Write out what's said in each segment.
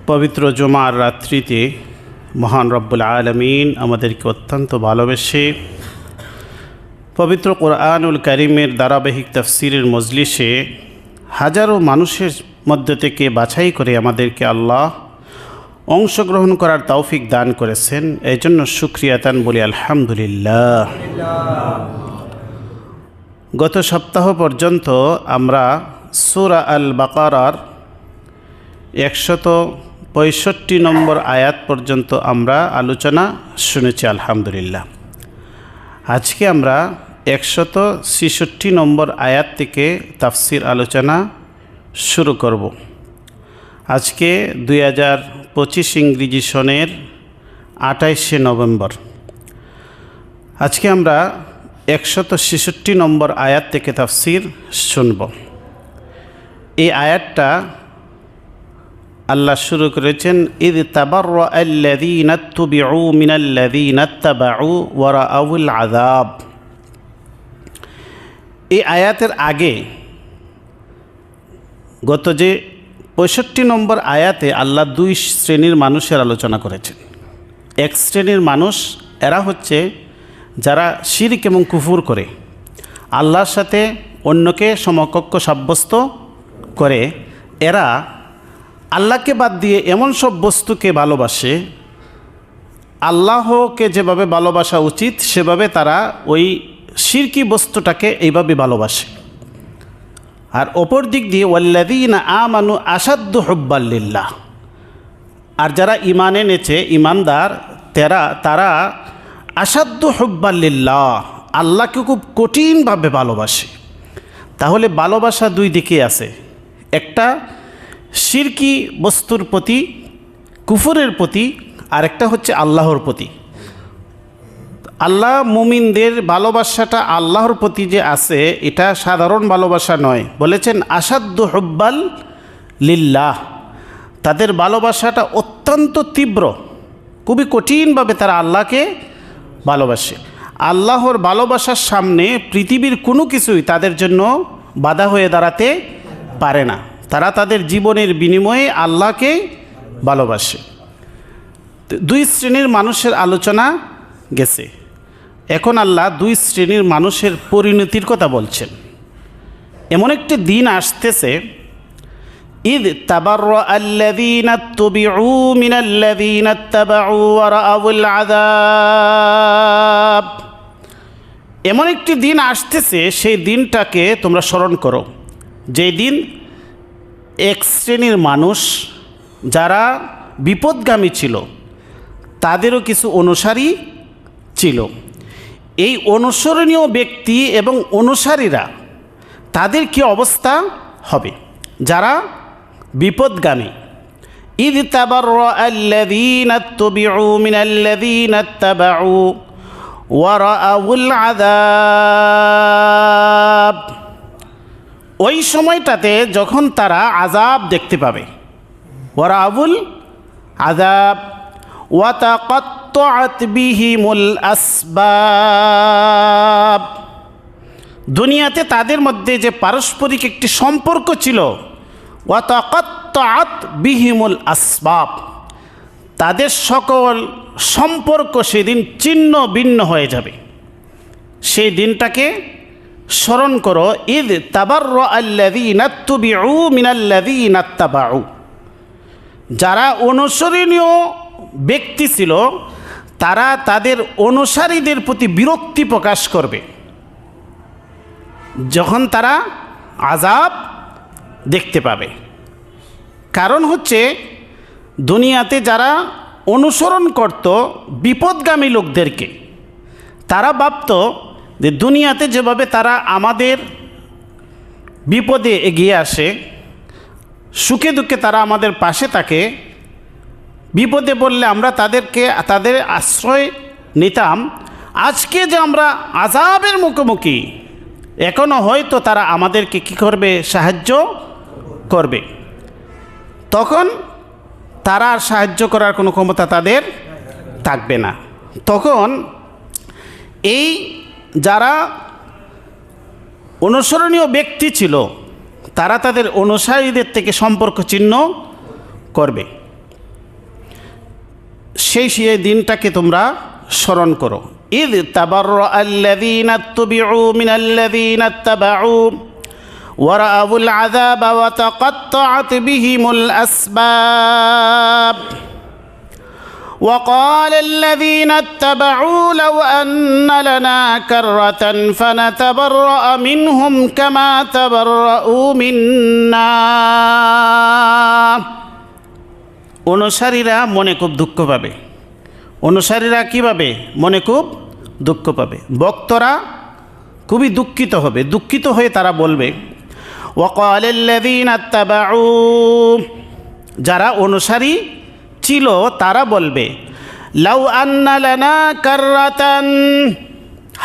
পবিত্র জুমার রাত্রিতে মহান রব্বুল আলামিন আমাদেরকে অত্যন্ত ভালোবেসে পবিত্র কোরআনুল কারীমের ধারাবাহিক তাফসীরের মজলিসে হাজারো মানুষের মধ্য থেকে বাছাই করে আমাদেরকে আল্লাহ অংশগ্রহণ করার তৌফিক দান করেছেন। এই জন্য শুকরিয়া তান বলি আলহামদুলিল্লাহ। গত সপ্তাহ পর্যন্ত আমরা সূরা আল বাকারার 165 নম্বর আয়াত পর্যন্ত আমরা আলোচনা শুনেছি আলহামদুলিল্লাহ। আজকে আমরা 166 নম্বর আয়াত থেকে তাফসির আলোচনা শুরু করব। আজকে 2025 ইংরেজি সনের 28শে নভেম্বর। আজকে আমরা 166 নম্বর আয়াত থেকে তাফসির শুনব। এই আয়াতটা আল্লাহ শুরু করেছেন, ইদ তাবাররা আল্লাযীনা তুবিউ মিনাল্লাযীনা তাবাউ ওয়া রাআউল আযাব। এই আয়াতের আগে গত যে 65 নম্বর আয়াতে আল্লাহ দুই শ্রেণীর মানুষের আলোচনা করেছেন। এক শ্রেণীর মানুষ এরা হচ্ছে যারা শিরক এবং কুফর করে, আল্লাহর সাথে অন্যকে সমকক্ষ সাব্যস্ত করে। এরা আল্লাহকে বাদ দিয়ে এমন সব বস্তুকে ভালোবাসে, আল্লাহকে যেভাবে ভালোবাসা উচিত সেভাবে তারা ওই শিরকি বস্তুটাকে এইভাবে ভালোবাসে। আর অপর দিক দিয়ে ওয়াল্লাযীনা আমানু আশাদ্দু হুব্বাল লিল্লাহ, আর যারা ঈমান এনেছে ঈমানদার তারা আশাদ্দু হুব্বাল লিল্লাহ, আল্লাহকে খুব কঠিনভাবে ভালোবাসে। তাহলে ভালোবাসা দুই দিকে আছে, একটা শিরকি বস্তুর প্রতি, কুফরের প্রতি, আর একটা হচ্ছে আল্লাহর প্রতি। আল্লাহ মুমিনদের ভালোবাসাটা আল্লাহর প্রতি যে আছে এটা সাধারণ ভালোবাসা নয়, বলেছেন আশাদ্দু হুব্বাল লিল্লাহ, তাদের ভালোবাসাটা অত্যন্ত তীব্র, খুবই কঠিনভাবে তারা আল্লাহকে ভালোবাসে। আল্লাহর ভালোবাসার সামনে পৃথিবীর কোনো কিছুই তাদের জন্য বাধা হয়ে দাঁড়াতে পারে না। তারা তাদের জীবনের বিনিময়ে আল্লাহকে ভালোবাসে। দুই শ্রেণীর মানুষের আলোচনা গেছে, এখন আল্লাহ দুই শ্রেণীর মানুষের পরিণতির কথা বলছেন। এমন একটি দিন আসতেছে, ইদ তাবাররা আল্লাযীনা তুবিউ মিনাল্লাযীনা তাবাউ ওয়া রাআউল আযাব। এমন একটি দিন আসতেছে, সেই দিনটাকে তোমরা স্মরণ করো, যেই দিন এক শ্রেণীর মানুষ যারা বিপদগামী ছিল তাদেরও কিছু অনুসারী ছিল। এই অনুসরণীয় ব্যক্তি এবং অনুসারীরা তাদের কি অবস্থা হবে যারা বিপদগামী। ইদ তাবাররা আল্লাযীনা তুবিউ মিনাল্লাযীনা তাবাউ ওয়া রাআউল আযাব। ওই সময়টাতে যখন তারা আযাব দেখতে পাবে, ওয়া রাআউল আযাব ওয়া তাকাত্তাআত বিহিমুল আসবাব। দুনিয়াতে তাদের মধ্যে যে পারস্পরিক একটি সম্পর্ক ছিল, ওয়া তাকাত্তাআত বিহিমুল আসবাব, তাদের সকল সম্পর্ক সেদিন ছিন্ন ভিন্ন হয়ে যাবে। সেই দিনটাকে স্মরণ করো, ইদ তাবাররা আল্লাযীনা তুবিউ মিনাল্লাযীনা তাবাউ। যারা অনুসরণীয় ব্যক্তি ছিল তারা তাদের অনুসারীদের প্রতি বিরক্তি প্রকাশ করবে যখন তারা আযাব দেখতে পাবে। কারণ হচ্ছে দুনিয়াতে যারা অনুসরণ করত বিপদগামী লোকদেরকে, তারা ভাবত যে দুনিয়াতে যেভাবে তারা আমাদের বিপদে এগিয়ে আসে, সুখে দুঃখে তারা আমাদের পাশে থাকে, বিপদে বললে আমরা তাদের আশ্রয় নিতাম, আজকে যে আমরা আযাবের মুখোমুখি এখনও হয়তো তারা আমাদেরকে কী করবে, সাহায্য করবে। তখন তারা আর সাহায্য করার কোনো ক্ষমতা তাদের থাকবে না। তখন এই যারা অনুসরণীয় ব্যক্তি ছিল তারা তাদের অনুসারীদের থেকে সম্পর্ক ছিন্ন করবে। সেই দিনটাকে তোমরা স্মরণ করো। ইদ তাবাররাআল্লাযীনা ইত্তুবিউ মিনাল্লাযীনা ইত্তাবাউ ওয়া রাআউল আযাবা ওয়া তাকাত্তাআত বিহিমুল আসবাব وقال الذين اتبعوا لو أن لنا كرة فنتبرأ منهم كما تبرؤوا منا অনুসারীরা মনে খুব দুঃখ পাবে। অনুসারীরা কীভাবে মনে খুব দুঃখ পাবে? ভক্তরা খুবই দুঃখিত হবে। দুঃখিত হয়ে তারা বলবে وقال الذين اتبعوا, যারা অনুসারী ছিল তারা বলবে লাউ আন্না লানা কাররাতান,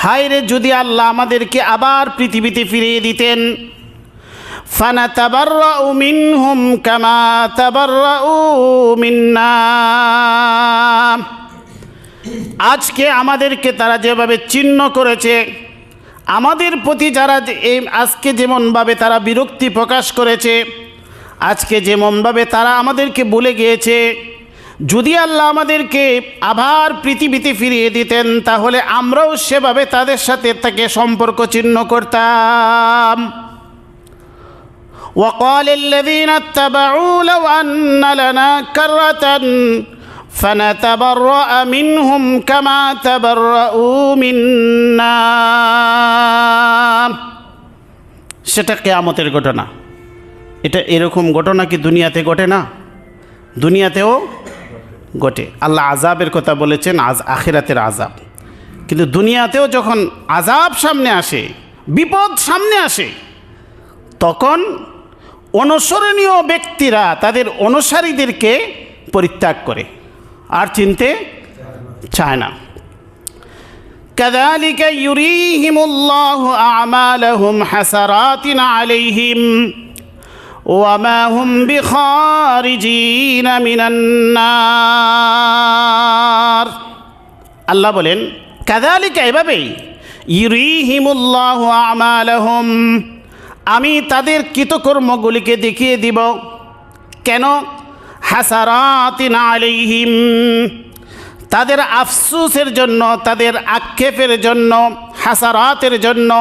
হায় রে যদি আল্লাহ আমাদেরকে আবার পৃথিবীতে ফিরিয়ে দিতেন, ফানাতাবাররাউ মিনহুম কামা তাবাররাউ মিন্না, আজকে আমাদেরকে তারা যেভাবে চিহ্ন করেছে, আমাদের প্রতি যারা আজকে যেমনভাবে তারা বিরক্তি প্রকাশ করেছে, আজকে যেমনভাবে তারা আমাদেরকে বলে গিয়েছে, যদি আল্লাহ আমাদেরকে আবার পৃথিবীতে ফিরিয়ে দিতেন তাহলে আমরাও সেভাবে তাদের সাথে তাকে সম্পর্ক চিহ্ন করতাম। وقال الذين اتبعوا لو أن لنا كرة فنتبرأ منهم كما تبرؤوا منا, সেটা কিয়ামতের ঘটনা। এটা এরকম ঘটনা কি দুনিয়াতে ঘটে না? দুনিয়াতেও ঘটে। আল্লাহ আযাবের কথা বলেছেন, আখিরাতের আযাব। কিন্তু দুনিয়াতেও যখন আযাব সামনে আসে, বিপদ সামনে আসে, তখন অনুসরণীয় ব্যক্তিরা তাদের অনুসারীদেরকে পরিত্যাগ করে, আর চিনতে চায় না। কাযালিকা ইউরিহিমুল্লাহু আ'মালাহুম হাসারাতিন আলাইহিম ওয়া মা হুম বিখারিজিনা মিনান নার। আল্লাহ বলেন কাযালিকা, এভাবেই, ইউরিহিমুল্লাহু আ'মালাহুম, আমি তাদের কৃতকর্মগুলিকে দেখিয়ে দিব। কেন? হাসারাতিন আলাইহিম, তাদের আফসোসের জন্য, তাদের আক্ষেপের জন্য, হাসারাতের জন্য,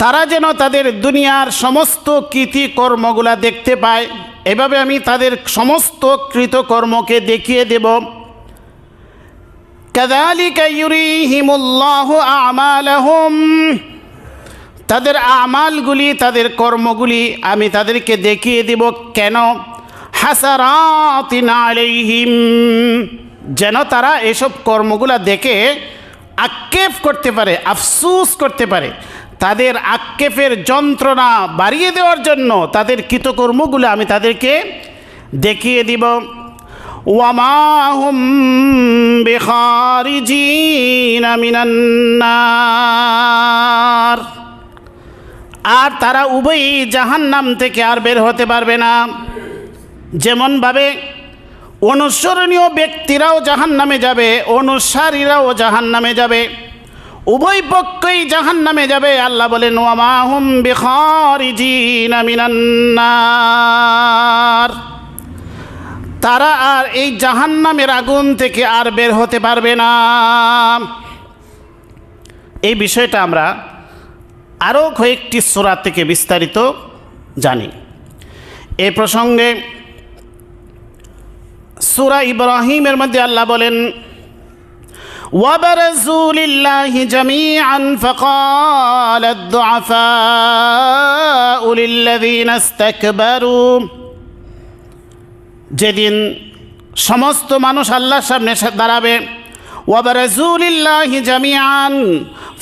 তারা যেন তাদের দুনিয়ার সমস্ত কৃতকর্মগুলা দেখতে পায়। এভাবে আমি তাদের সমস্ত কৃতকর্মকে দেখিয়ে দেব। কাযালিকা ইউরিহিমুল্লাহু আ'মালাহুম, তাদের আমালগুলি, তাদের কর্মগুলি আমি তাদেরকে দেখিয়ে দেব। কেন? হাসারাতিন আলাইহিম, যেন তারা এসব কর্মগুলা দেখে আক্ষেপ করতে পারে, আফসোস করতে পারে। তাদের আক্ষেপের যন্ত্রণা বাড়িয়ে দেওয়ার জন্য তাদের কৃতকর্মগুলো আমি তাদেরকে দেখিয়ে দিব। ওয়া মা হুম বিখারিজিনা মিনান নার, আর তারা উভয়ই জাহান্নাম থেকে আর বের হতে পারবে না। যেমনভাবে অনুসরণীয় ব্যক্তিরাও জাহান্নামে যাবে, অনুসারীরাও জাহান্নামে যাবে, উভয় পক্ষই জাহান্নামে যাবে। আল্লাহ বলেন ওয়া মা হুম বিখারিজিনা মিনান নার, তারা আর এই জাহান্নামের আগুন থেকে আর বের হতে পারবে না। এই বিষয়টা আমরা আরও কয়েকটি সূরা থেকে বিস্তারিত জানি। এই প্রসঙ্গে সূরা ইব্রাহিমের মধ্যে আল্লাহ বলেন وَبَرَزُوا لِلَّهِ جَمِيعًا فَقَالَ الضُّعَفَاءُ لِلَّذِينَ اسْتَكْبَرُوا, যেদিন সমস্ত মানুষ আল্লাহর সামনে দাঁড়াবে, وَبَرَزُوا لِلَّهِ جَمِيعًا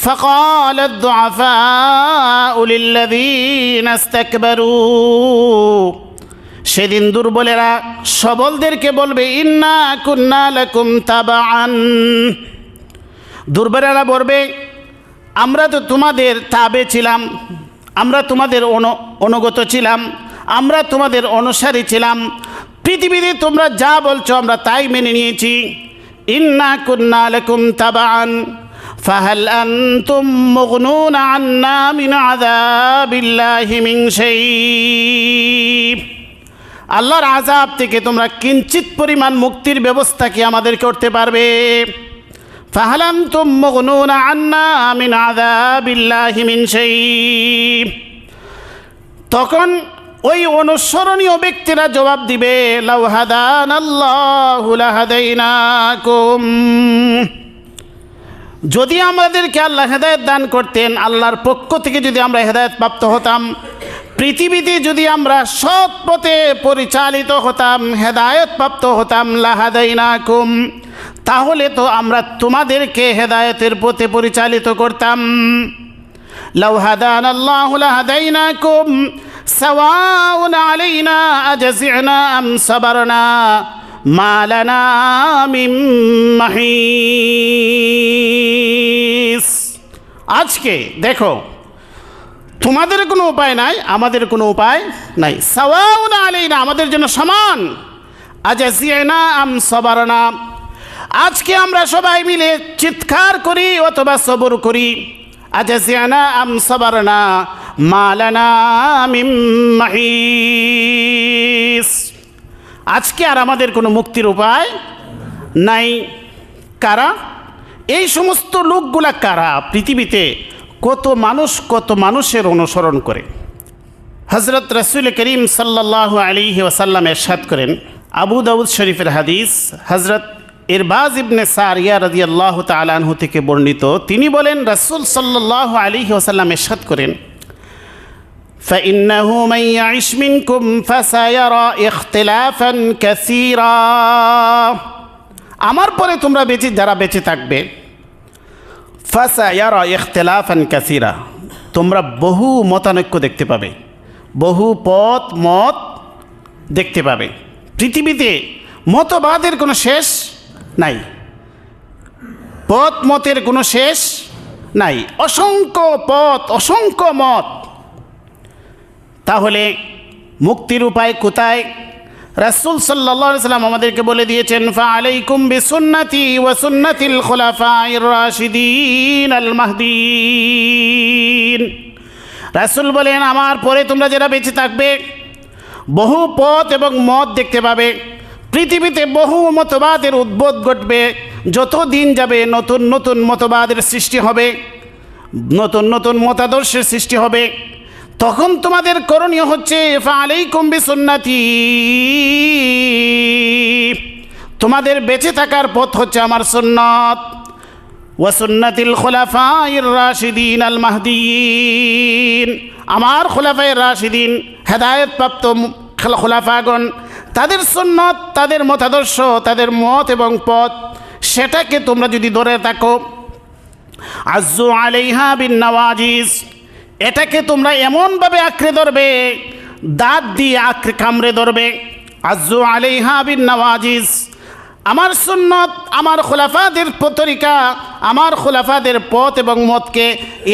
فَقَالَ الضُّعَفَاءُ لِلَّذِينَ اسْتَكْبَرُوا, সেদিন দুর্বলেরা সবলদেরকে বলবে ইন্না কুন্না লাকুম তাবাআন, দুর্বলেরা বলবে আমরা তো তোমাদের তাবে ছিলাম, আমরা তোমাদের অনুগত ছিলাম, আমরা তোমাদের অনুসারী ছিলাম, পৃথিবীতে তোমরা যা বলছো আমরা তাই মেনে নিয়েছি। ইন্না কুন্না লাকুম তাবাআন ফাহাল আনতুম মুগনুনা আন্না মিন আযাবিল্লাহি মিন শাই, আল্লাহর আযাব থেকে তোমরা কিঞ্চিত পরিমাণ মুক্তির ব্যবস্থা কি আমাদের করতে পারবে? ফাহাল আনতুম মুগনুনা আন্না মিন আযাবিল্লাহি মিন শাই। তখন ওই অনুসরণীয় ব্যক্তিরা জবাব দিবে, লাউ হাদানাল্লাহু লাহাদাইনাকুম। যদি আমাদেরকে আল্লাহ হেদায়েত দান করতেন, আল্লাহর পক্ষ থেকে যদি আমরা হেদায়েত প্রাপ্ত হতাম, পৃথিবীতে যদি আমরা সৎ পথে পরিচালিত হতাম, হেদায়েত প্রাপ্ত হতাম, লাহাদাইনাকুম, তাহলে তো আমরা তোমাদেরকে হেদায়েতের পথে পরিচালিত করতাম। লাউ হাদানাল্লাহু লাহাদাইনাকুম সাওয়াউন আলাইনা আজজি'না আম সাবারনা মা লানা মিন মাহিস। আজকে দেখো, তোমাদের কোনো উপায় নাই, আমাদের কোনো উপায় নাই। সাওয়াউন আলাইনা, আমাদের জন্য সমান। আজজি'না আম সাবারনা, আজকে আমরা সবাই মিলে চিৎকার করি অথবা সবর করি। আজজি'না আম সাবারনা মা লানা মিন মাহিস। আজকে আর আমাদের কোনো মুক্তির উপায় নাই। কারা এই সমস্ত লোকগুলা? কারা? পৃথিবীতে কত মানুষের অনুসরণ করে। হযরত রাসূল করিম সাল্লাল্লাহু আলাইহি ওয়াসাল্লাম ইরশাদ করেন, আবু দাউদ শরীফের হাদিস, হযরত ইরবাজ ইবনে সারিয়া রাদিয়াল্লাহু তাআলা আনহু থেকে বর্ণিত। তিনি বলেন, রাসূল সাল্লাল্লাহু আলাইহি ওয়াসাল্লাম ইরশাদ করেন, فإنه من يعش منكم فسيرى اختلافا كثيرا। আমার পরে তোমরা যারা বেঁচে থাকবে, ফাসায়ারা ইখতিলাফান কাসীরা, তোমরা বহু মতানৈক্য দেখতে পাবে, বহু মত দেখতে পাবে। পৃথিবীতে মতবাদের কোনো শেষ নাই, মতের কোনো শেষ নাই, অসংখ্য অসংখ্য মত। তাহলে মুক্তির উপায় কোথায়? রাসূল সাল্লাল্লাহু আলাইহি ওয়াসাল্লাম আমাদেরকে বলে দিয়েছেন, ফাআলাইকুম বিসুন্নতি ওয়া সুন্নাতিল খুলাফায়ে রাশিদিন আল মাহদিয়িন। রাসূল বলেন, আমার পরে তোমরা যারা বেঁচে থাকবে, বহু পথ এবং মত দেখতে পাবে। পৃথিবীতে বহু মতবাদের উদ্ভব ঘটবে। যত দিন যাবে নতুন নতুন মতবাদের সৃষ্টি হবে, নতুন নতুন মতাদর্শের সৃষ্টি হবে। তখন তোমাদের করণীয় হচ্ছে, ফাআলাইকুম বিসুন্নতি, তোমাদের বেঁচে থাকার পথ হচ্ছে আমার সুন্নাত, ওয়া সুন্নাতিল খুলাফায়ে রাশিদিন আল মাহদিয়িন, আমার খুলাফায়ে রাশিদিন হেদায়েত প্রাপ্ত খুলাফাগণ, তাদের সুন্নাত, তাদের মতাদর্শ, তাদের মত এবং পথ, সেটাকে তোমরা যদি ধরে থাকো, আযু আলাইহা বিন নওয়াজিজ, এটাকে তোমরা এমনভাবে আঁকড়ে ধরবে, দাঁত দিয়ে আঁকড়ে কামড়ে ধরবে। আযু আলাইহা বিন নওয়াজিজ, আমার সুন্নত, আমার খুলাফাদের তরিকা, আমার খুলাফাদের পথ এবং মতকে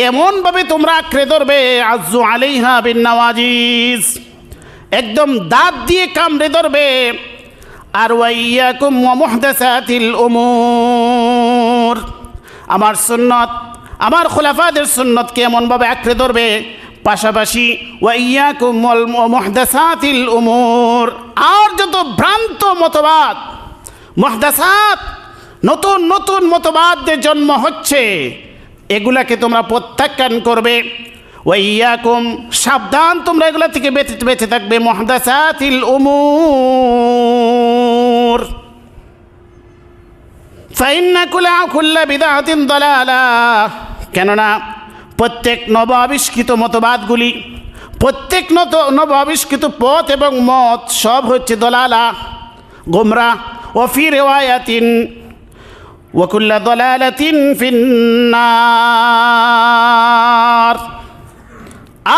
এমনভাবে তোমরা আঁকড়ে ধরবে, আযু আলাইহা বিন নওয়াজিজ, একদম দাঁত দিয়ে কামড়ে ধরবে। আর ওয়াইয়াকুম ওয়া মুহদাসাতিল উমুর, আমার সুন্নত, আমার খুলাফাদের সুন্নতকে এমনভাবে আঁকড়ে ধরবে। পাশাপাশি ওয়াইয়াকুম ওয়াল মুহদাসাতিল উমুর, আর যত ভ্রান্ত মতবাদ, মুহদাসাত, নতুন নতুন মতবাদের জন্ম হচ্ছে, এগুলাকে তোমরা প্রত্যাখ্যান করবে। ওয়াইয়াকুম, সাবধান, তোমরা এগুলা থেকে বেঁচে থাকবে। মুহদাসাতিল উমুর, ফাইন্না কুল্লা বিদআতিন দালালাহ, কেননা প্রত্যেক নব আবিষ্কৃত মতবাদগুলি, প্রত্যেক নব আবিষ্কৃত পথ এবং মত সব হচ্ছে দলালা, গোমরা। ওয়া ফি রিওয়ায়াতিন ওয়া কুল্লা দালালাতিন ফিন্নার,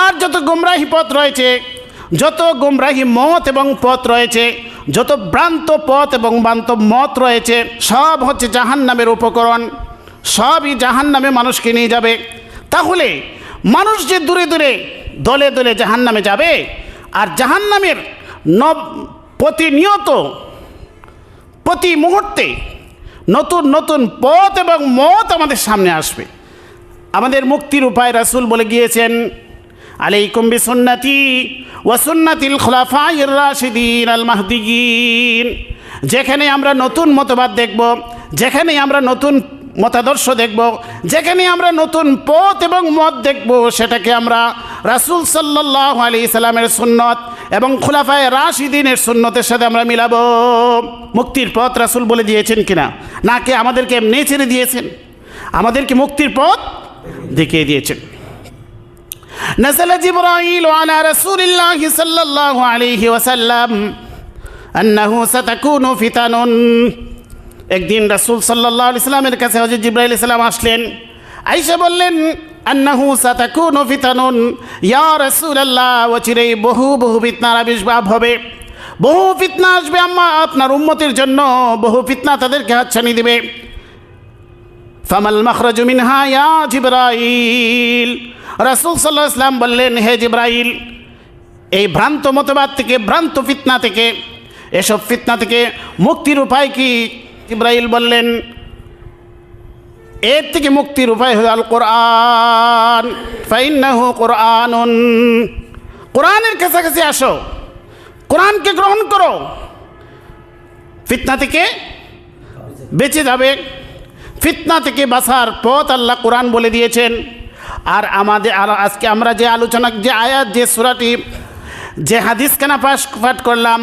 আর যত গোমরাহি পথ রয়েছে, যত গোমরাহি মত এবং পথ রয়েছে, যত ভ্রান্ত পথ এবং ভ্রান্ত মত রয়েছে, সব হচ্ছে জাহান্নামের উপকরণ, সবই জাহান্নামে মানুষকে নিয়ে যাবে। তাহলে মানুষ যে দূরে দূরে দলে দলে জাহান্নামে যাবে, আর জাহান্নামের প্রতিনিয়ত প্রতি মুহূর্তে নতুন নতুন পথ এবং মত আমাদের সামনে আসবে। আমাদের মুক্তির উপায় রাসূল বলে গিয়েছেন, আলাইকুম বিসুন্নতি ওয়া সুন্নাতিল খুলাফায়ে রাশিদিন আল মাহদিয়িন। যেখানে আমরা নতুন মতবাদ দেখব, যেখানে আমরা নতুন মতাদর্শ দেখব, যেখানে আমরা নতুন পথ এবং মত দেখব, সেটাকে আমরা রাসূল সাল্লাল্লাহু আলাইহি সাল্লামের সুন্নত এবং খুলাফায়ে রাশিদিনের সুন্নতের সাথে আমরা মিলাবো। মুক্তির পথ রাসূল বলে দিয়েছেন কিনা, নাকি আমাদেরকে এমনি ছেড়ে দিয়েছেন? আমাদেরকে মুক্তির পথ দেখিয়ে দিয়েছেন। নাযালা জিবরাইল আলা রাসূলিল্লাহি সাল্লাল্লাহু আলাইহি ওয়াসাল্লাম আন্নাহু সাতাকুনু ফিতানুন। একদিন রাসূল সাল্লাল্লাহু আলাইহি সাল্লামের কাছে হযরত জিবরাইল আলাইহিস সালাম আসলেন। আয়েশা বললেন, আন্নাহু সাতাকুনু ফিতানুন, ইয়া রাসূলুল্লাহ, অচিরেই বহু বহু ফিতনার আবির্ভাব হবে, বহু ফিতনা আসবে আম্মা আপনার উম্মতের জন্য, বহু ফিতনা তাদেরকে হাতছানি দিবে। ফামাল মাখরাজু মিনহা ইয়া জিবরাইল। রাসূল সাল্লাল্লাহু আলাইহি সাল্লাম বললেন, হে জিবরাইল, এই ভ্রান্ত মতবাদ থেকে, ভ্রান্ত ফিতনা থেকে, এসব ফিতনা থেকে মুক্তির উপায় কি? জিবরাইল বললেন, এর থেকে মুক্তির উপায় হলো আল কোরআন, ফাইন্নাহু কোরআনুন। কোরআনের কাছাকাছি আসো, কোরআনকে গ্রহণ করো, ফিতনা থেকে বেঁচে যাবে। ফিতনা থেকে বাঁচার পথ আল্লাহ কোরআন বলে দিয়েছেন। আর আজকে আমরা যে আলোচনা, যে আয়াত, যে সূরাটি, যে হাদিসখানা পাঠ করলাম,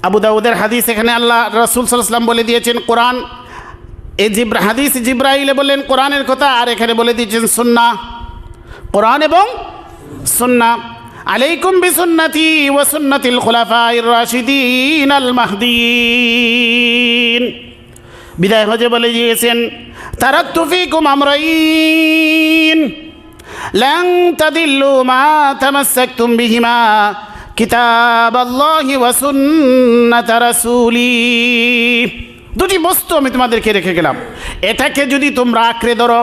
আবু দাউদের হাদিস, এখানে আল্লাহ রাসূল সাল্লাল্লাহু আলাইহি ওয়াসাল্লাম বলে দিয়েছেন কোরআন। এই হাদিস জিবরাইলে বললেন কোরআনের কথা, আর এখানে বলে দিয়েছেন সুন্নাহ, কোরআন এবং সুন্নাহ। আলাইকুম বিসুন্নতি ওয়া সুন্নাতিল খুলাফায়ে রাশিদিন আল মাহদিয়িন। বিদায় হজে বলে দিয়েছেন, তারাকতু ফীকুম আমরাইন লান তাদিল্লু মা তামাসসাকতুম বিহিমা কিতাবাল্লাহি ওয়া সুন্নাত রাসূলি। দুটি বস্তু আমি তোমাদেরকে রেখে গেলাম, এটাকে যদি তোমরা আঁকড়ে ধরো,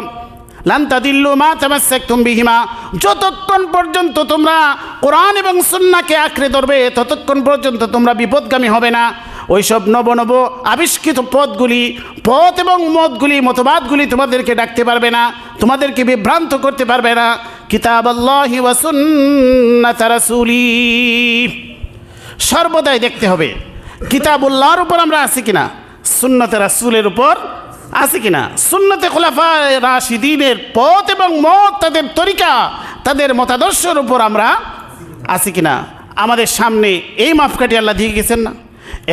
লান তাদিল্লু মা তামাসসাকতুম বিহিমা, যতক্ষণ পর্যন্ত তোমরা কোরআন এবং সুন্নাহকে আঁকড়ে ধরবে, ততক্ষণ পর্যন্ত তোমরা বিপদগামী হবে না। ওইসব নব নব আবিষ্কৃত পথ এবং মতগুলি, মতবাদগুলি তোমাদেরকে ডাকতে পারবে না, তোমাদেরকে বিভ্রান্ত করতে পারবে না। কিতাবাল্লাহি ওয়া সুন্নাত রাসূলি, সর্বদাই দেখতে হবে কিতাবুল্লাহর উপর আমরা আছি কিনা, সুন্নতে রাসূলের উপর আছি কিনা, সুন্নতে খুলাফায়ে রাশিদিনের পথ এবং মত, তাদের তরিকা, তাদের মতাদর্শের উপর আমরা আছি কিনা। আমাদের সামনে এই মাপকাঠি আল্লাহ দিয়ে গেছেন না?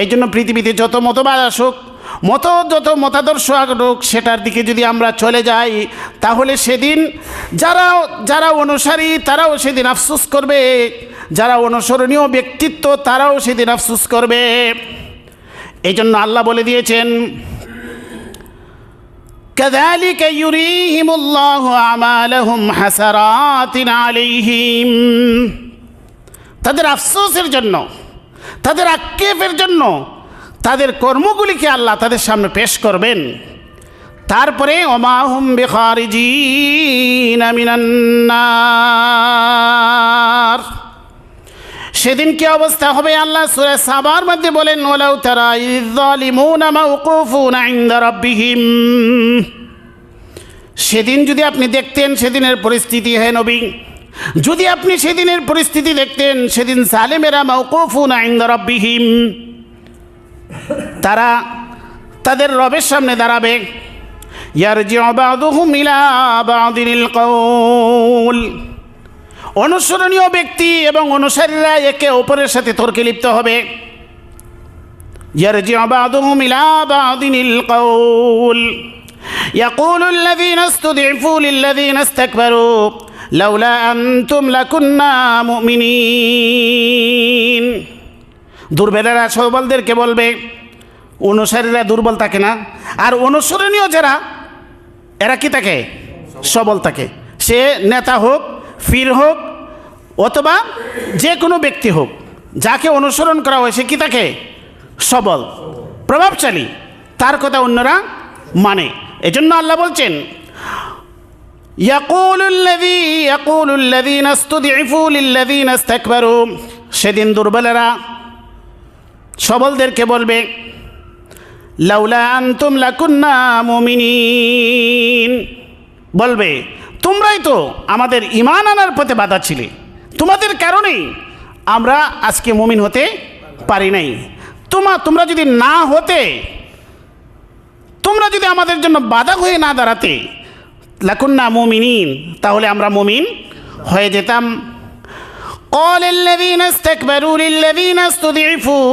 এই জন্য পৃথিবীতে যত মতবাদ আসুক, যত মতাদর্শ আসুক, সেটার দিকে যদি আমরা চলে যাই, তাহলে সেদিন যারা অনুসারী তারাও সেদিন আফসোস করবে, যারা অনুসরণীয় ব্যক্তিত্ব তারাও সেদিন আফসোস করবে। এই জন্য আল্লাহ বলে দিয়েছেন, কাযালিকা ইউরিহিমুল্লাহু আমালাহুম হাসারাতিন আলাইহিম। তাদের আফসোসের জন্য, তাদের আক্ষেপের জন্য তাদের কর্মগুলিকে আল্লাহ তাদের সামনে পেশ করবেন। তারপরে ওমা হুম বিখারিজিনা মিনান নার, সেদিন কি অবস্থা হবে আল্লাহ সূরা সাবার মধ্যে বলেন, ওয়ালাউ তারা ইয যালিমুনা মাওকুফুনা ইনদা রাব্বিহিম। সেদিন যদি আপনি দেখতেন সেদিনের পরিস্থিতি, হে নবী, যদি আপনি সেদিনের পরিস্থিতি দেখতেন, সেদিন জালেমেরা মাওকুফুনা ইনদা রাব্বিহিম, তারা তাদের রবের সামনে দাঁড়াবে। ইয়ারজিউ বা'দুহুম ইলা বা'দিল কওল, অনুসরণীয় ব্যক্তি এবং অনুসারীরা একে অপরের সাথে তর্কে লিপ্ত হবে। ইয়ারজিউ বা'দুহুম ইলা বা'দিল কওল ইয়াকুলু আল্লাযীনা ইসতুদঈফু লিল্লাযীনা ইসতাকবারু লাউলা আনতুম লাকুন্না মুমিনিন। দুর্বলেরা সবলদেরকে বলবে, অনুসারীরা দুর্বল থাকে না, আর অনুসরণীয় যারা, এরা কি থাকে? সবল থাকে। সে নেতা হোক, পীর হোক, অথবা যে কোনো ব্যক্তি হোক, যাকে অনুসরণ করা হয় সে কি থাকে? সবল, প্রভাবশালী, তার কথা অন্যরা মানে। এজন্য আল্লাহ বলছেন, ইয়াকুলুল্লাযীনা ইসতুদঈফু লিল্লাযীনা ইসতাকবারু, সেদিন দুর্বলেরা সবলদেরকে বলবে, লাউলা আনতুম লাকুন্না মুমিনিন, বলবে তোমরাই তো আমাদের ঈমান আনার পথে বাধা ছিলে, তোমাদের কারণেই আমরা আজকে মুমিন হতে পারি নাই। তোমরা যদি না হতে, তোমরা যদি আমাদের জন্য বাধা হয়ে না দাঁড়াতে, লাকুন্না মুমিনিন, তাহলে আমরা মুমিন হয়ে যেতাম। قال الذين استكبروا للذين استضعفوا,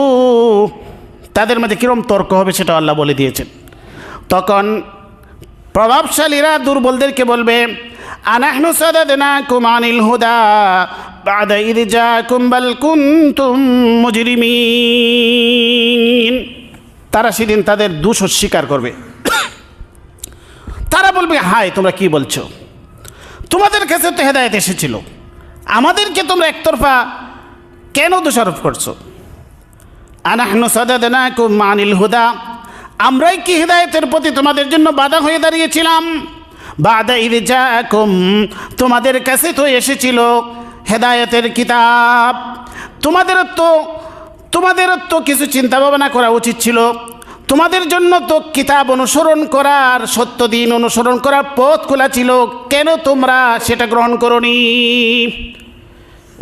তাদের মধ্যে কিরম তর্ক হবে সেটা আল্লাহ বলে দিয়েছেন। তখন প্রভাবশালীরা দুর্বলদেরকে বলবে, আনাহনু সাদাদনাকুম আনিল হুদা বাদা ইয জাআকুম বাল কুনতুম মুজরিমিন। তারা সেদিন তাদের দোষ অস্বীকার করবে। তারা বলবে, হায় তোমরা কি বলছো, তোমাদের কাছে তো হেদায়েত এসেছিল, আমাদেরকে তোমরা একতরফা কেন দোষারোপ করছো? আনাহনু সাদাদনাকুম আনিল হুদা, আমরাই কি হেদায়েতের প্রতি তোমাদের জন্য বাধা হয়ে দাঁড়িয়েছিলাম? বাদা ইয জাআকুম, তোমাদের কাছে তো এসেছিল হেদায়েতের কিতাব, তোমাদেরও তো কিছু চিন্তা ভাবনা করা উচিত ছিল, তোমাদের জন্য তো কিতাব অনুসরণ করার, সত্য দিন অনুসরণ করার পথ খোলা ছিল, কেন তোমরা সেটা গ্রহণ করনি?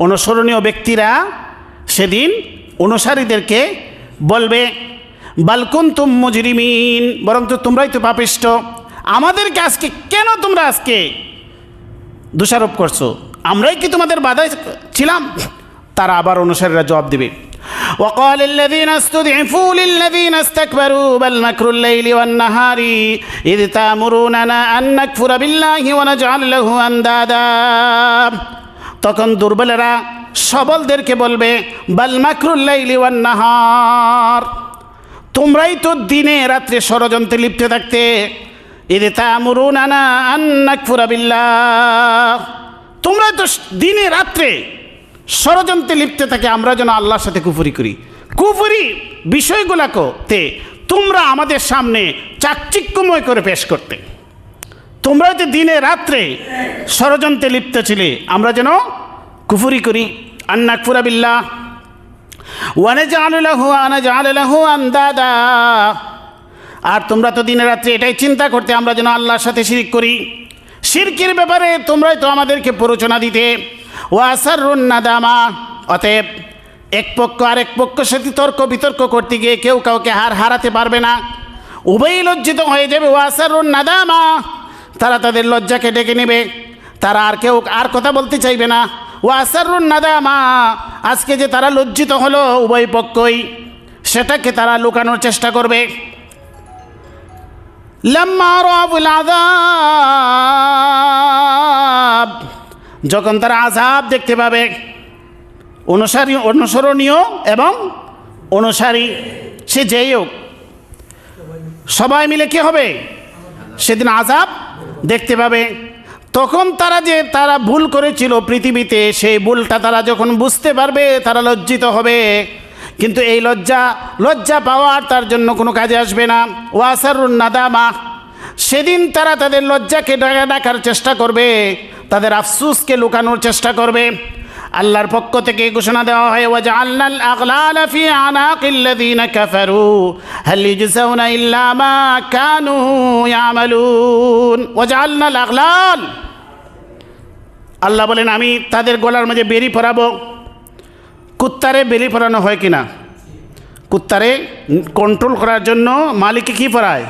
অনুসরণীয় ব্যক্তিরা সেদিন অনুসারীদেরকে বলবে, বাল কুনতুম মুজরিমিন, বরং তো তোমরাই তো পাপিষ্ঠ, আমাদেরকে আজকে কেন তোমরা আজকে দোষারোপ করছো, আমরাই কি তোমাদের বাধায় ছিলাম? তারা আবার অনুসারীরা জবাব দেবে, وقال الذين استضعفوا للذين استكبروا بل مكر الليل والنهار إذ تأمروننا أن نكفر بالله ونجعل له أندادا। তখন দুর্বলেরা সবলদেরকে বলবে, বাল মাকরুল লাইলি ওয়ান নাহার, তোমরাই তো দিনে রাত্রে ষড়যন্ত্রে লিপ্ত থাকতে। ইয তা'মুরুনানা আন নাকফুরা বিল্লাহ, তোমরা তো দিনে রাত্রে ষড়যন্ত্রে লিপ্ত থাকে আমরা যেন আল্লাহর সাথে কুফরি করি। কুফরি বিষয়গুলোকে তোমরা আমাদের সামনে চাকচিক্যময় করে পেশ করতে। তোমরা তো দিনে রাত্রে ষড়যন্ত্রে লিপ্ত ছিলে আমরা যেন কুফরি করি। আন নাকফুরা বিল্লাহ ওয়া নাজআলু লাহু আনদাদা, আর তোমরা তো দিনে রাত্রে এটাই চিন্তা করতে আমরা যেন আল্লাহর সাথে শিরক করি। শিরকের ব্যাপারে তোমরাই তো আমাদেরকে প্ররোচনা দিতে। ওয়াসারুন নাদামা, অতএব এক পক্ষ আরেক পক্ষের সাথে তর্ক বিতর্ক করতে গিয়ে কেউ কাউকে হারাতে পারবে না, উভয়ই লজ্জিত হয়ে যাবে। ওয়াসারুন নাদামা, তারা তাদের লজ্জাকে ডেকে নেবে, তারা কেউ কথা বলতে চাইবে না। ওয়াসারুন নাদামা, আজকে যে তারা লজ্জিত হলো উভয় পক্ষই, সেটাকে তারা লুকানোর চেষ্টা করবে। লাম্মা রাআউল আযাব, যখন তারা আযাব দেখতে পাবে, অনুসরণীয় এবং অনুসারী সে যেই হোক সবাই মিলে কি হবে, সেদিন আযাব দেখতে পাবে। তখন তারা ভুল করেছিল পৃথিবীতে, সেই ভুলটা তারা যখন বুঝতে পারবে তারা লজ্জিত হবে, কিন্তু এই লজ্জা পাওয়ার তার জন্য কোনো কাজে আসবে না। ওয়াসারুন নাদামা, সেদিন তারা তাদের লজ্জাকে ঢাকার চেষ্টা করবে, তাদের আফসোসকে লুকানোর চেষ্টা করবে। আল্লাহর পক্ষ থেকে ঘোষণা দেওয়া হয়, ওয়াজআলনাল আগলালা ফি আনাকিল্লাযীনা কাফারু হাল ইউজসাউনা ইল্লা মা কানু ইয়ামালুন। ওয়াজআলনাল আগলাল, আল্লাহ বলেন আমি তাদের গলার মাঝে বেরি পরাবো। কুত্তারে বেরি পরানো হয় কিনা? কুত্তারে কন্ট্রোল করার জন্য মালিকে কি পরায়?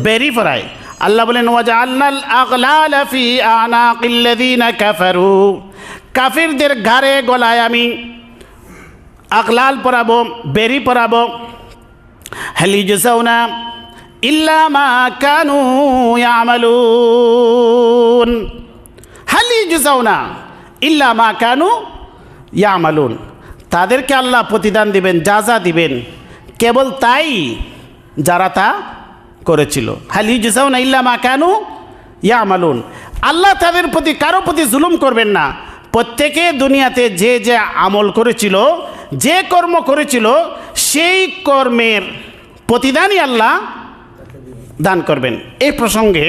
বেরি পরায়। আল্লাহ বলেন ওয়াজআলনাল আগলালা ফি আনাকিল্লাযীনা কাফারু, কাফিরদের ঘাড়ে গলায় আমি আগলাল পরাবো, বেরি পরাবো। হাল ইউজসাউনা ইল্লা মা কানু ইয়ামালুন, হাল ইউজসাউনা ইল্লা মা কানু ইয়ামালুন, তাদেরকে আল্লাহ প্রতিদান দিবেন, যা দিবেন কেবল তাই যারা তা করেছিল। হাল ইউজসাউনা ইল্লা মা কানু ইয়ামালুন, আল্লাহ তাদের প্রতি কারো প্রতি জুলুম করবেন না। প্রত্যেকে দুনিয়াতে যে যে আমল করেছিল, যে কর্ম করেছিল, সেই কর্মের প্রতিদানই আল্লাহ দান করবেন। এই প্রসঙ্গে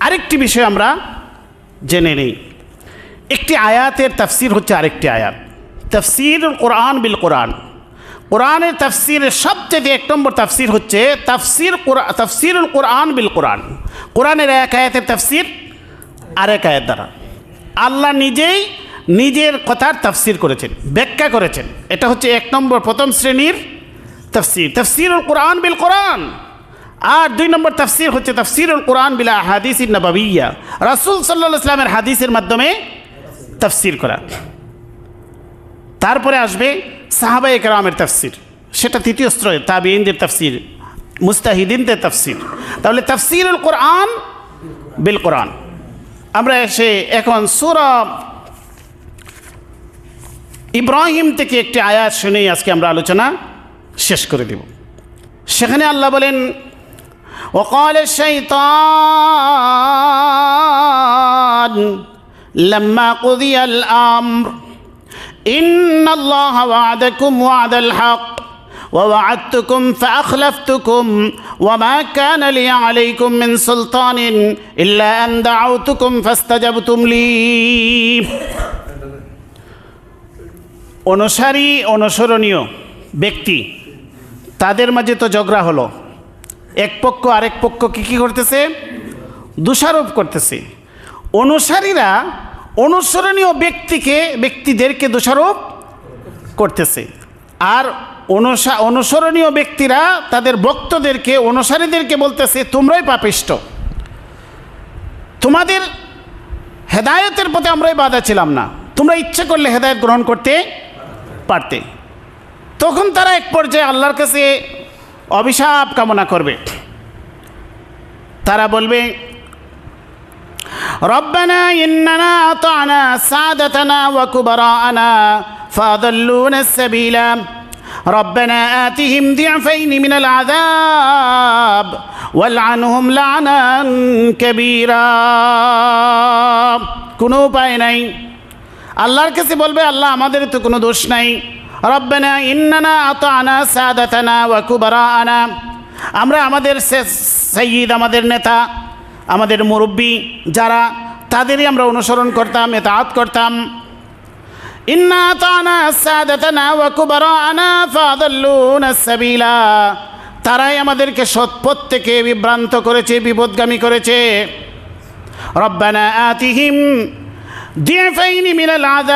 আরেকটি বিষয় আমরা জেনে নিই। একটি আয়াতের তাফসির হচ্ছে আরেকটি আয়াত, তাফসিরুল কোরআন বিল কোরআন। কোরআনের তাফসিরের সবচেয়ে এক নম্বর তাফসির হচ্ছে তাফসিরুল কোরআন বিল কোরআন। কোরআনের এক আয়াতের তাফসির আরেক আয়াত দ্বারা। আল্লাহ নিজেই নিজের কথার তাফসির করেছেন, ব্যাখ্যা করেছেন। এটা হচ্ছে এক নম্বর প্রথম শ্রেণীর তাফসির, তাফসিরুল কোরআন বিল কোরআন। আর দুই নম্বর তাফসির হচ্ছে তাফসিরুল কোরআন বিল আহাদিস নববিয়্যা, রাসূল সাল্লাল্লাহু আলাইহি ওয়াসাল্লামের হাদিসের মাধ্যমে তাফসির করা। তারপরে আসবে সাহাবায়ে কেরামের তাফসির, সেটা তৃতীয় স্তরে, তাবিঈনদের তাফসির, মুস্তাহিদিনদের তাফসির। তাহলে তাফসিরুল কোরআন বিল কোরআন। আমরা এখন সূরা ইব্রাহিম থেকে একটি আয়াত শুনেই আজকে আমরা আলোচনা শেষ করে দেব। সেখানে আল্লাহ বলেন, وقال الشيطان لما قضي الأمر إن الله وعدكم وعد الحق ووعدتكم فأخلفتكم وما كان لي عليكم من سلطان إلا أن دعوتكم فاستجبتم لي। অনুসারী অনুসরণীয় ব্যক্তি তাদের মাঝে তো ঝগড়া হলো, এক পক্ষ আরেক পক্ষকে কী করতেছে? দোষারোপ করতেছে। অনুসারীরা অনুসরণীয় ব্যক্তিদেরকে দোষারোপ করতেছে, আর অনুসরণীয় ব্যক্তিরা তাদের ভক্তদেরকে, অনুসারীদেরকে বলতেছে তোমরাই পাপিষ্ট, তোমাদের হেদায়েতের পথে আমরাই বাধা ছিলাম না, তোমরা ইচ্ছে করলে হেদায়েত গ্রহণ করতে পারতে। তখন তারা এক পর্যায়ে আল্লাহর কাছে অভিশাপ কামনা করবে। তারা বলবে, রব্বানা ইন্নানা আতানা সাদাতানা ওয়া কুবারানা ফাদাল্লুনা সাবিলা রব্বানা আতিহিম দি'ফাইনি মিনাল আযাব ওয়ালআনহুম লা'নান কাবীরা। কোনো উপায় নাই, আল্লাহর কাছে বলবে আল্লাহ আমাদের তো কোনো দোষ নাই, রব্বানা ইন্নানা আতানা সাদাতানা ওয়া কুবারানা, আমরা আমাদের সাইয়্যিদ, আমাদের নেতা, আমাদের মুরব্বী যারা, তাদেরই আমরা অনুসরণ করতাম, ইতাআত করতাম। ইন্না আতানা সাদাতানা ওয়া কুবারানা ফাদাল্লুনা সাবিলা, তারাই আমাদেরকে সৎপথ থেকে বিভ্রান্ত করেছে, বিপদগামী করেছে। রব্বানা আতিহিম দি'ফাইনি মিনাল আযাব,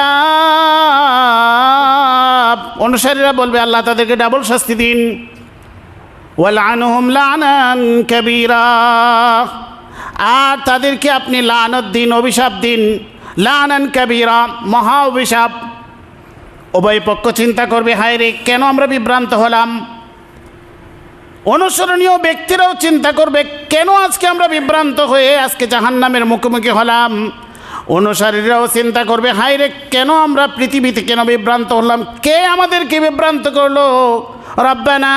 অনুসারীরা বলবে আল্লাহ তাদেরকে ডাবল শাস্তি দিন। ওয়ালআনহুম লা'নান কাবীরা, আর তাদেরকে আপনি লানত দিন, অভিশাপ দিন। লা'নান কাবীরা, মহা অভিশাপ। উভয় পক্ষ চিন্তা করবে, হায় রে কেন আমরা বিভ্রান্ত হলাম। অনুসরণীয় ব্যক্তিরাও চিন্তা করবে, কেন আজকে আমরা বিভ্রান্ত হয়ে আজকে জাহান্নামের মুখোমুখি হলাম। অনুসারীরাও চিন্তা করবে, হায় রে কেন আমরা পৃথিবীতে কেন বিভ্রান্ত হলাম, কে আমাদেরকে বিভ্রান্ত করলো। রব্বানা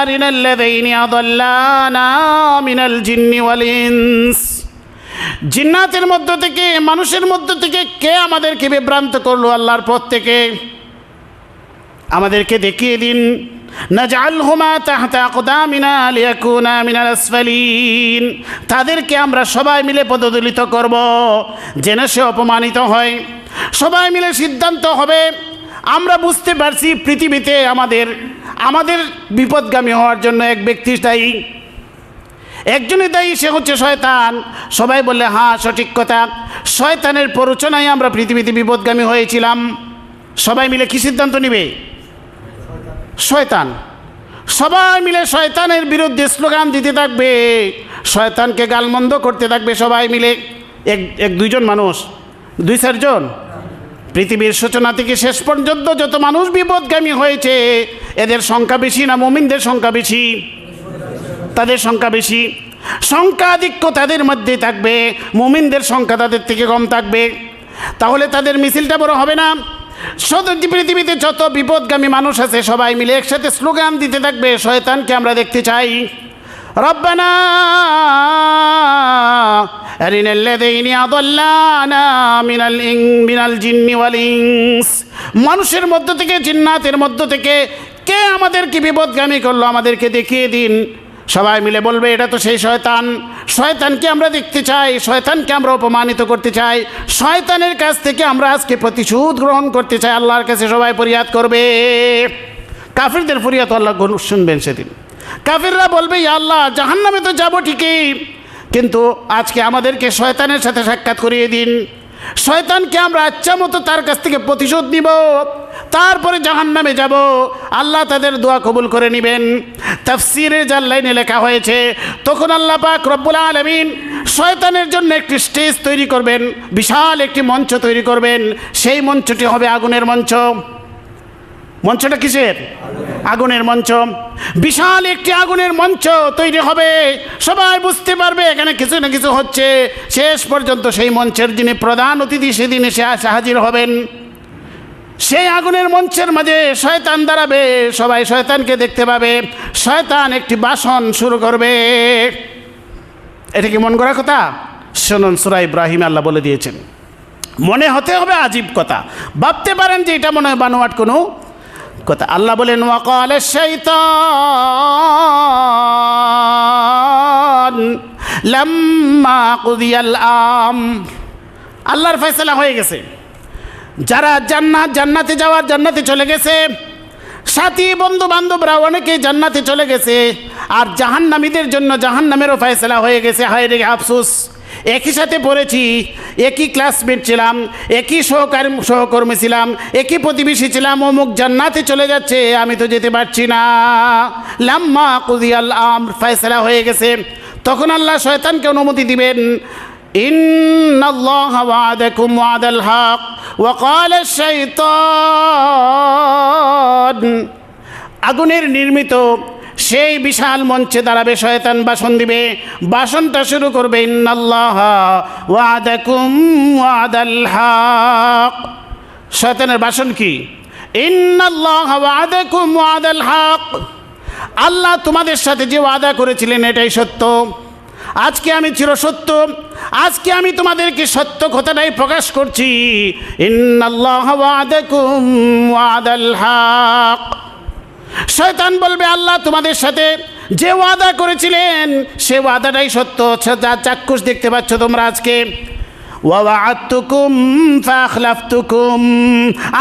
আরিনাল্লাযীনা আযাল্লানা মিনাল জিন্নি ওয়াল ইনস, জিন্নাতের মধ্য থেকে, মানুষের মধ্য থেকে কে আমাদেরকে বিভ্রান্ত করলো আল্লাহর পথ থেকে, আমাদেরকে দেখিয়ে দিন। নাজআলহুমা তাহতা আকদামিনা লিয়াকুনা মিনাল আসফালিন, তাদেরকে আমরা সবাই মিলে পদদলিত করব যেন সে অপমানিত হয়। সবাই মিলে সিদ্ধান্ত হবে, আমরা বুঝতে পারছি পৃথিবীতে আমাদের বিপদগামী হওয়ার জন্য এক ব্যক্তি দায়ী, একজনই দায়ী, সে হচ্ছে শয়তান। সবাই বললে হ্যাঁ সঠিক কথা, শয়তানের প্ররোচনায় আমরা পৃথিবীতে বিপদগামী হয়েছিলাম। সবাই মিলে কি সিদ্ধান্ত নেবে? শয়তান। সবাই মিলে শয়তানের বিরুদ্ধে স্লোগান দিতে থাকবে, শয়তানকে গালমন্দ করতে থাকবে সবাই মিলে। এক দুইজন মানুষ, 2-4 জন, পৃথিবীর সূচনা থেকে শেষ পর্যন্ত যত মানুষ বিপদগামী হয়েছে, এদের সংখ্যা বেশি না মুমিনদের সংখ্যা বেশি? তাদের সংখ্যা বেশি। সংখ্যাধিক্য তাদের মধ্যে থাকবে, মুমিনদের সংখ্যা তাদের থেকে কম থাকবে। তাহলে তাদের মিছিলটা বড় হবে না? পৃথিবীতে যত বিপদগামী মানুষ আছে সবাই মিলে একসাথে স্লোগান দিতে থাকবে, শয়তানকে আমরা দেখতে চাই। রব্বানা আরিনাল্লাযীনা আযাল্লানা মিনাল জিন্নি ওয়াল ইনস, মানুষের মধ্য থেকে, জিন্নাতের মধ্য থেকে কে আমাদেরকে বিপদগামী করলো আমাদেরকে দেখিয়ে দিন। সবাই মিলে বলবে এটা তো সেই শয়তান, শয়তানকে আমরা দেখতে চাই, শয়তানকে আমরা অপমানিত করতে চাই, শয়তানের কাছ থেকে আমরা আজকে প্রতিশোধ গ্রহণ করতে চাই। আল্লাহর কাছে সবাই ফরিয়াদ করবে। কাফিরদের ফরিয়াদ আল্লাহ শুনবেন সেদিন। কাফিররা বলবে ইয়া আল্লাহ জাহান্নামে তো যাবো ঠিকই, কিন্তু আজকে আমাদেরকে শয়তানের সাথে সাক্ষাৎ করিয়ে দিন, শয়তানকে আমরা ইচ্ছা মতো তার কাছ থেকে প্রতিশোধ নিব, তারপরে জাহান্নামে যাব, আল্লাহ তাদের দোয়া কবুল করে নেবেন। তাফসীরে যার লাইনে লেখা হয়েছে, তখন আল্লাহ পাক রব্বুল আলামিন শয়তানের জন্য একটি স্টেজ তৈরি করবেন, বিশাল একটি মঞ্চ তৈরি করবেন। সেই মঞ্চটি হবে আগুনের মঞ্চ। মঞ্চটা কিসের? আগুনের মঞ্চ। বিশাল একটি আগুনের মঞ্চ তৈরি হবে, সবাই বুঝতে পারবে এখানে কিছু না কিছু হচ্ছে। শেষ পর্যন্ত সেই মঞ্চের যিনি প্রধান অতিথি সেদিন এসে হাজির হবেন। সেই আগুনের মঞ্চের মাঝে শয়তান দাঁড়াবে, সবাই শয়তানকে দেখতে পাবে। শয়তান একটি ভাষণ শুরু করবে। এটা কি মন গড়া কথা? শুনুন, সূরা ইব্রাহিম আল্লাহ বলে দিয়েছেন। মনে হতে হবে আজীব কথা, ভাবতে পারেন যে এটা মনে হয় বানোয়াট কোনো কথা। আল্লাহ বলেন, ওয়াকাল শাইতান লাম্মা কুদিয়াল আম। আল্লাহর ফয়সালা হয়ে গেছে, যারা জান্নাতে যাওয়ার জান্নাতে চলে গেছে, সাথী বন্ধু বান্ধবরা অনেকে জান্নাতে চলে গেছে, আর জাহান্নামীদের জন্য জাহান্নামেরও ফয়সালা হয়ে গেছে। হায় রে আফসোস, একই সাথে পড়েছি, একই ক্লাসমেট ছিলাম, একই সহকর্মী ছিলাম, একই প্রতিবেশী ছিলাম, অমুক জান্নাতে চলে যাচ্ছে, আমি তো যেতে পারছি না। লাম্মা কুদিয়াল আমর, ফয়সালা হয়ে গেছে। তখন আল্লাহ শয়তানকে অনুমতি দিবেন, ইন্নাল্লাহা ওয়া'দাকুম ওয়া'দাল হক ওয়া ক্বালা শাইতান। আগুনের নির্মিত সেই বিশাল মঞ্চে দাঁড়াবে শয়তান, ভাষণ দিবে। ভাষণটা শুরু করবে, ইন্নাল্লাহা ওয়া'দাকুম ওয়া'দাল হক। শয়তানের ভাষণ কি? ইন্নাল্লাহা ওয়া'দাকুম ওয়া'দাল হক। আল্লাহ তোমাদের সাথে যে ওয়াদা করেছিলেন এটাই সত্য। আজকে আমি চিরসত্য, আজকে আমি তোমাদেরকে সত্য কথাটাই প্রকাশ করছি। ইন্নাল্লাহা ওয়া'দাকুম ওয়া'দাল হক। শয়তান বলবে, আল্লাহ তোমাদের সাথে যে ওয়াদা করেছিলেন সে ওয়াদাটাই সত্য। যা চাক্ষুষ দেখতে পাচ্ছ তোমরা আজকে, ওয়া ওয়া'আদতুকুম ফাআখলাফতুকুম।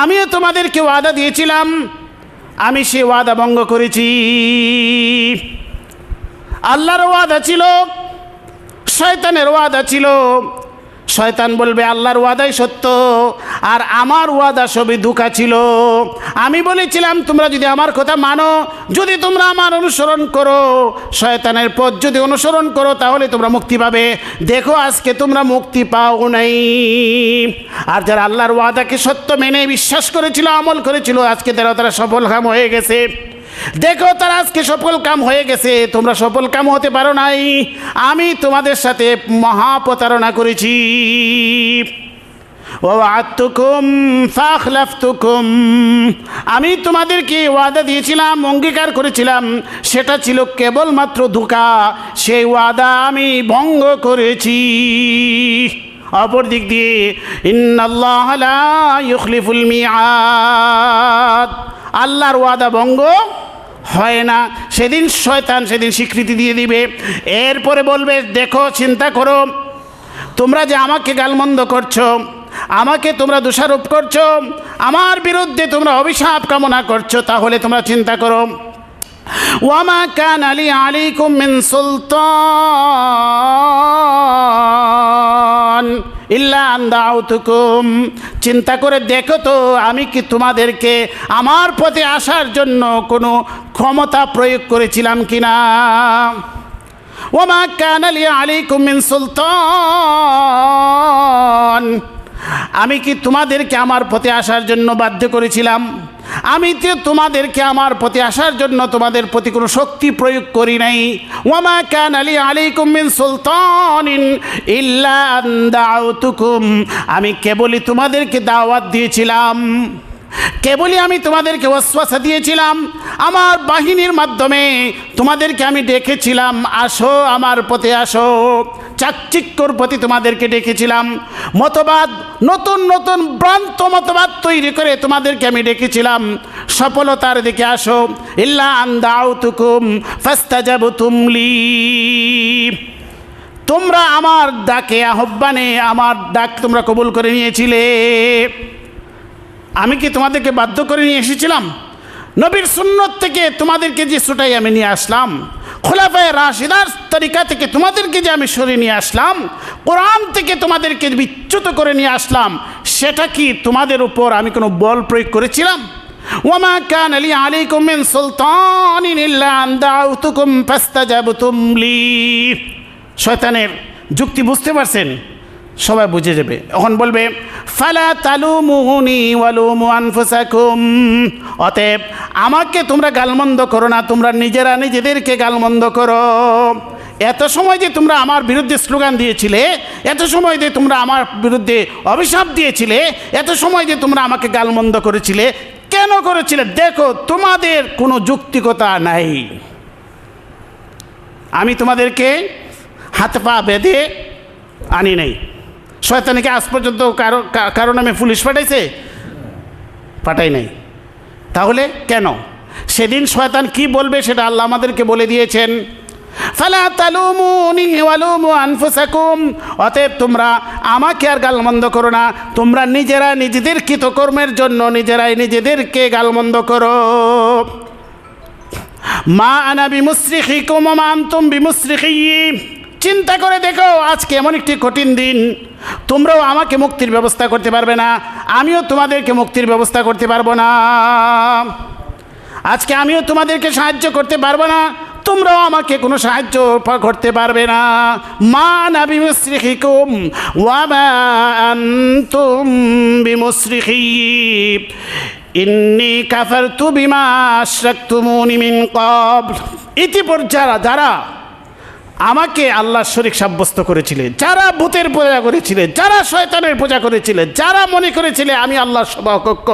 আমিও তোমাদেরকে ওয়াদা দিয়েছিলাম, আমি সে ওয়াদা ভঙ্গ করেছি। আল্লাহর ওয়াদা ছিল, শয়তানের ওয়াদা ছিল। শয়তান বলবে আল্লাহর ওয়াদাই সত্য, আর আমার ওয়াদা সবই ধোঁকা ছিল। আমি বলেছিলাম তোমরা যদি আমার কথা মানো, যদি তোমরা আমার অনুসরণ করো, শয়তানের পথ যদি অনুসরণ করো, তাহলে তোমরা মুক্তি পাবে। দেখো আজকে তোমরা মুক্তি পাও নাই। আর যারা আল্লাহর ওয়াদাকে সত্য মেনে বিশ্বাস করেছিল, আমল করেছিল, আজকে তারা সফল কাম হয়ে গেছে। দেখো তারা আজকে সফল কাম হয়ে গেছে, তোমরা সফল কাম হতে পারো নাই। আমি তোমাদের সাথে মহা প্রতারণা করেছি। ওয়া'আদতুকুম ফাআখলাফতুকুম। আমি তোমাদেরকে ওয়াদা দিয়েছিলাম, অঙ্গীকার করেছিলাম, সেটা ছিল কেবলমাত্র ধোঁকা। সেই ওয়াদা আমি ভঙ্গ করেছি। অপর দিক দিয়ে, ইন্নাল্লাহা লা ইউখলিফুল মিআদ। আল্লাহর ওয়াদা ভঙ্গ হয় না। সেদিন শয়তান স্বীকৃতি দিয়ে দিবে। এরপরে বলবে, দেখো চিন্তা করো, তোমরা যে আমাকে গালমন্দ করছো, আমাকে তোমরা দোষারোপ করছো, আমার বিরুদ্ধে তোমরা অভিশাপ কামনা করছো, তাহলে তোমরা চিন্তা করো, ওয়ামা কানা লি আলাইকুম মিন সুলতান ইল্লা আন দাউতুকুম। চিন্তা করে দেখো তো, আমি কি তোমাদেরকে আমার পথে আসার জন্য কোনো ক্ষমতা প্রয়োগ করেছিলাম কিনা? ওয়ামা কানা লি আলাইকুম মিন সুলতান। আমি কি তোমাদেরকে আমার পথে আসার জন্য বাধ্য করেছিলাম? আমি তো তোমাদেরকে আমার পথে আসার জন্য তোমাদের প্রতি কোনো শক্তি প্রয়োগ করি নাই। ওয়ামা কানা লি আলাইকুম মিন সুলতানিন ইল্লা আন দাউতুকুম। আমি কেবলই তোমাদেরকে দাওয়াত দিয়েছিলাম, কেবলই আমি তোমাদেরকে ওয়াসওয়াসা দিয়েছিলাম। আমার বাহিনীর মাধ্যমে তোমাদেরকে আমি ডেকেছিলাম, আসো আমার পথে আসো। চাকচিক্যর প্রতি তোমাদেরকে ডেকেছিলাম। মতবাদ, নতুন নতুন ভ্রান্ত মতবাদ তৈরি করে তোমাদেরকে আমি ডেকেছিলাম, সফলতার দিকে আসো। ইল্লা আন দাউতুকুম ফাস্তাজাবতুম লি। তোমরা আমার ডাকে, আহ্বানে আমার ডাক তোমরা কবুল করে নিয়েছিলে। আমি কি তোমাদেরকে বাধ্য করে নিয়ে এসেছিলাম? নবীর সুন্নত থেকে তোমাদেরকে যে ছুটাই আমি নিয়ে আসলাম, খোলাফায়ে রাশিদার তরিকা থেকে তোমাদেরকে যে আমি সরিয়ে নিয়ে আসলাম, কোরআন থেকে তোমাদেরকে বিচ্যুত করে নিয়ে আসলাম, সেটা কি তোমাদের উপর আমি কোনো বল প্রয়োগ করেছিলাম? ওয়ামা কানা লি আলাইকুম মিন সুলতানিন ইল্লা আন দাউতুকুম ফাস্তাজাবতুম লি। শয়তানের যুক্তি বুঝতে পারছেন? সবাই বুঝে যাবে। এখন বলবে ফালা তালুমুনি ওয়ালুমু আনফুসাকুম, অতএব আমাকে তোমরা গালমন্দ করো না, তোমরা নিজেরা নিজেদেরকে গালমন্দ করো। এত সময় যে তোমরা আমার বিরুদ্ধে স্লোগান দিয়েছিলে, এত সময় যে তোমরা আমার বিরুদ্ধে অভিশাপ দিয়েছিলে, এত সময় যে তোমরা আমাকে গালমন্দ করেছিলে, কেন করেছিলে? দেখো তোমাদের কোনো যৌক্তিকতা নাই। আমি তোমাদেরকে হাত পা বেঁধে আনি নাই। শয়তানকে আজ পর্যন্ত কারো নামে পুলিশ পাঠাই নাই। তাহলে কেন? সেদিন শয়তান কি বলবে সেটা আল্লাহ আমাদেরকে বলে দিয়েছেন। ফালা তালুমুনি ওয়ালুমু আনফুসাকুম, অতএব তোমরা আমাকে আর গালমন্দ করো না, তোমরা নিজেরা নিজেদের কৃতকর্মের জন্য নিজেরাই নিজেদেরকে গালমন্দ করো। মা আনা বিমুসরিখিকুম ওয়া মা আনতুম বিমুসরিখি। চিন্তা করে দেখো, আজকে এমন একটি কঠিন দিন, তোমরাও আমাকে মুক্তির ব্যবস্থা করতে পারবে না, আমিও তোমাদেরকে মুক্তির ব্যবস্থা করতে পারবো না। আজকে আমিও তোমাদেরকে সাহায্য করতে পারবো না, তোমরাও আমাকে কোনো সাহায্য করতে পারবে না। মা আনা বিমুসরিখিকুম ওয়া মা আনতুম বিমুসরিখি ইন্নী কাফারতু বিমা আশরাকতুমুনি মিন ক্বাবল। ইতিপূর্বে যারা আমাকে আল্লাহর শরীক সাব্যস্ত করেছিলে, যারা ভূতের পূজা করেছিলে, যারা শয়তানের পূজা করেছিলে, যারা মনে করেছিলে আমি আল্লাহর সমকক্ষ,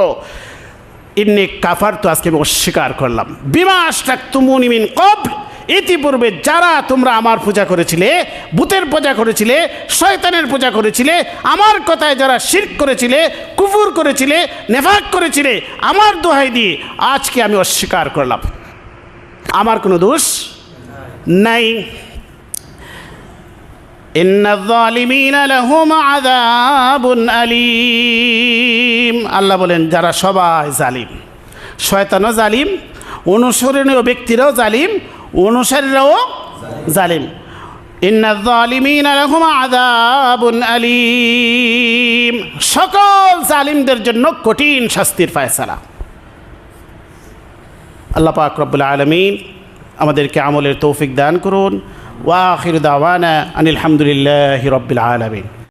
ইন্নী কাফারতু, আজকে আমি অস্বীকার করলাম, বিমা আশরাকতুমুনি মিন ক্বাবল, ইতিপূর্বে যারা তোমরা আমার পূজা করেছিলে, ভূতের পূজা করেছিলে, শয়তানের পূজা করেছিলে, আমার কথায় যারা শিরক করেছিলে, কুফর করেছিলে, নেফাক করেছিলে, আমার দোহাই দিয়ে আজকে আমি অস্বীকার করলাম। আমার কোনো দোষ নাই। ইন্নায যালিমিনা লাহুম আযাবুন আলীম। আল্লাহ বলেন যারা সবাই জালিম, শয়তানও জালিম, অনুসরণীয় ব্যক্তিরাও জালিম, অনুসারীরাও জালিম। ইন্নায যালিমিনা লাহুম আযাবুন আলীম। সকল জালিমদের জন্য কঠিন শাস্তির ফায়সালা। আল্লাহ পাক রব্বুল আলামিন আমাদেরকে আমলের তৌফিক দান করুন। ওয়া আখিরু দাওয়ানা আনিল হামদুলিল্লাহি রাব্বিল আলামিন।